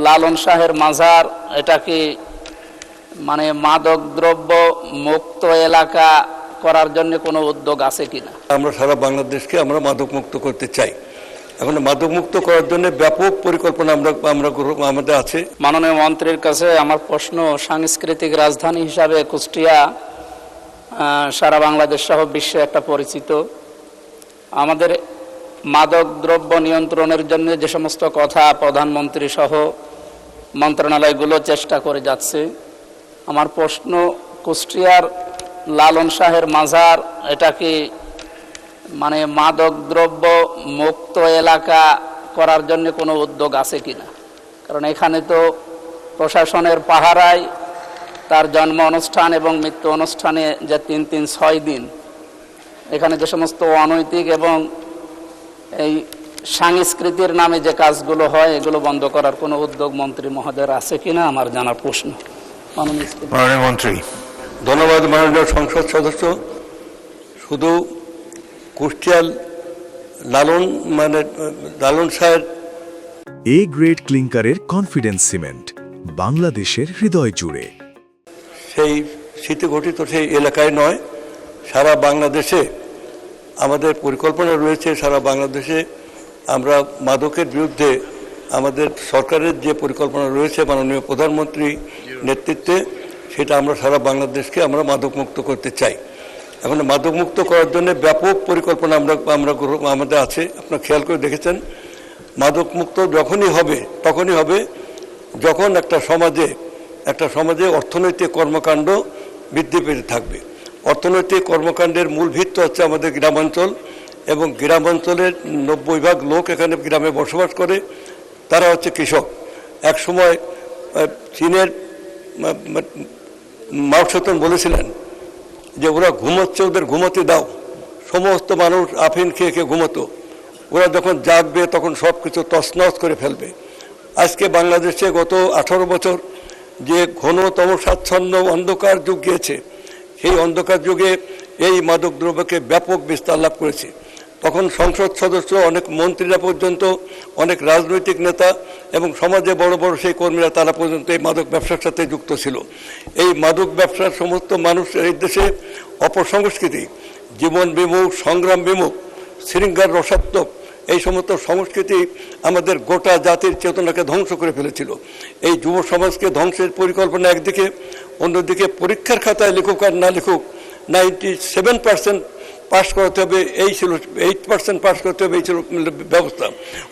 লালন শাহের মাজার, এটা কি মানে মাদক দ্রব্য মুক্ত এলাকা করার জন্য কোনো উদ্যোগ আছে কিনা? আমরা সারা বাংলাদেশকে আমরা মাদক মুক্ত করতে চাই। এখন মাদক মুক্ত করার জন্য ব্যাপক পরিকল্পনা আমাদের আছে। মাননীয় মন্ত্রীর কাছে আমার প্রশ্ন, সাংস্কৃতিক রাজধানী হিসাবে কুষ্টিয়া সারা বাংলাদেশ সহ বিশ্বে একটা পরিচিত। আমাদের মাদক দ্রব্য নিয়ন্ত্রণের জন্য যে সমস্ত কথা প্রধানমন্ত্রী সহ মন্ত্রণালয়গুলো চেষ্টা করে যাচ্ছে, আমার প্রশ্ন, কুষ্টিয়ার লালন শাহের মাজার, এটা কি মানে মাদক দ্রব্য মুক্ত এলাকা করার জন্য কোনো উদ্যোগ আছে কিনা? কারণ এখানে তো প্রশাসনের পাহারায় তার জন্ম অনুষ্ঠান এবং মৃত্যু অনুষ্ঠানে যে 3-6 দিন এখানে যে সমস্ত অনৈতিক এবং এই সাংস্কৃতির নামে যে কাজগুলো হয় এগুলো বন্ধ করার কোনো উদ্যোগ মন্ত্রী মহোদয়ের আছে কিনা আমার জানার প্রশ্ন। মাননীয় মন্ত্রী। ধন্যবাদ মাননীয় সংসদ সদস্য। শুধু কুষ্টিয়ার লালন শাহের এ গ্রেড ক্লিংকারের কনফিডেন্স সিমেন্ট বাংলাদেশের হৃদয় জুড়ে সেই স্মৃতিঘটিত সেই এলাকায় নয়, সারা বাংলাদেশে আমাদের পরিকল্পনা রয়েছে। সারা বাংলাদেশে আমরা মাদকের বিরুদ্ধে আমাদের সরকারের যে পরিকল্পনা রয়েছে মাননীয় প্রধানমন্ত্রী নেতৃত্বে, সেটা আমরা সারা বাংলাদেশকে আমরা মাদক মুক্ত করতে চাই। এখন মাদক মুক্ত করার জন্য ব্যাপক পরিকল্পনা আমাদের আছে। আপনারা খেয়াল করে দেখেছেন, মাদক মুক্ত তখনই হবে যখন একটা সমাজে অর্থনৈতিক কর্মকাণ্ড বৃদ্ধি পেতে থাকবে। অর্থনৈতিক কর্মকাণ্ডের মূল ভিত্তি হচ্ছে আমাদের গ্রামাঞ্চল, এবং গ্রামাঞ্চলের 90% লোক এখানে গ্রামে বসবাস করে। তারা হচ্ছে কৃষক। একসময় চীনের মাও সেতুং বলেছিলেন যে ওরা ঘুমোচ্ছে, ওদের ঘুমোতে দাও। সমস্ত মানুষ আফিন খেয়ে ঘুমোতো। ওরা যখন জাগবে তখন সব কিছু তছনছ করে ফেলবে। আজকে বাংলাদেশে গত 18 বছর যে ঘনতম স্বাচ্ছন্দ্য অন্ধকার যুগ গিয়েছে, সেই অন্ধকার যুগে এই মাদক দ্রব্যকে ব্যাপক বিস্তার লাভ করেছে। তখন সংসদ সদস্য, অনেক মন্ত্রীরা পর্যন্ত, অনেক রাজনৈতিক নেতা এবং সমাজে বড় বড় সেই কর্মীরা, তারা পর্যন্ত এই মাদক ব্যবসার সাথে যুক্ত ছিল। এই মাদক ব্যবসার সমস্ত মানুষ এই দেশে অপসংস্কৃতি, জীবন বিমুখ, সংগ্রাম বিমুখ, শৃঙ্গার রসাত্মক এই সমস্ত সংস্কৃতি আমাদের গোটা জাতির চেতনাকে ধ্বংস করে ফেলেছিল। এই যুব সমাজকে ধ্বংসের পরিকল্পনা একদিকে, অন্যদিকে পরীক্ষার খাতায় লিখুক আর না লিখুক 97% পাস করাতে হবে, এই ছিল 8% পাস করতে হবে, এই ছিল ব্যবস্থা।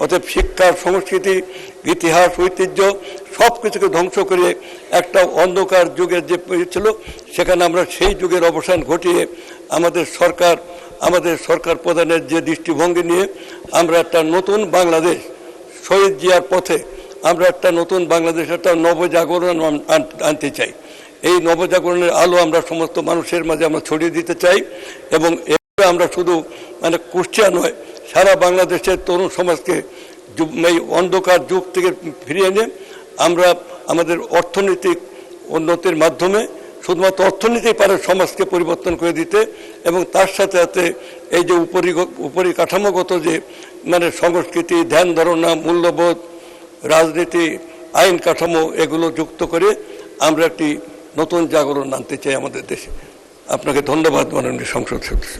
অতএব শিক্ষার সংস্কৃতি, ইতিহাস, ঐতিহ্য সব কিছুকে ধ্বংস করে একটা অন্ধকার যুগের যে ছিল, সেখানে আমরা সেই যুগের অবসান ঘটিয়ে আমাদের সরকার প্রধানের যে দৃষ্টিভঙ্গি নিয়ে আমরা একটা নতুন বাংলাদেশ, শহীদ জিয়ার পথে আমরা একটা নতুন বাংলাদেশ, একটা নবজাগরণ আনতে চাই। এই নবজাগরণের আলো আমরা সমস্ত মানুষের মাঝে আমরা ছড়িয়ে দিতে চাই, এবং আমরা শুধু কুষ্টিয়া নয়, সারা বাংলাদেশের তরুণ সমাজকে এই অন্ধকার যুগ থেকে ফিরিয়ে এনে আমরা আমাদের অর্থনৈতিক উন্নতির মাধ্যমে, শুধুমাত্র অর্থনীতি পারে সমাজকে পরিবর্তন করে দিতে, এবং তার সাথে সাথে এই যে উপরিকাঠামোগত যে সংস্কৃতি, ধ্যান ধারণা, মূল্যবোধ, রাজনীতি, আইন কাঠামো এগুলো যুক্ত করে আমরা একটি নতুন জাগরণ আনতে চাই আমাদের দেশে। আপনাকে ধন্যবাদ মাননীয় সংসদ সদস্য।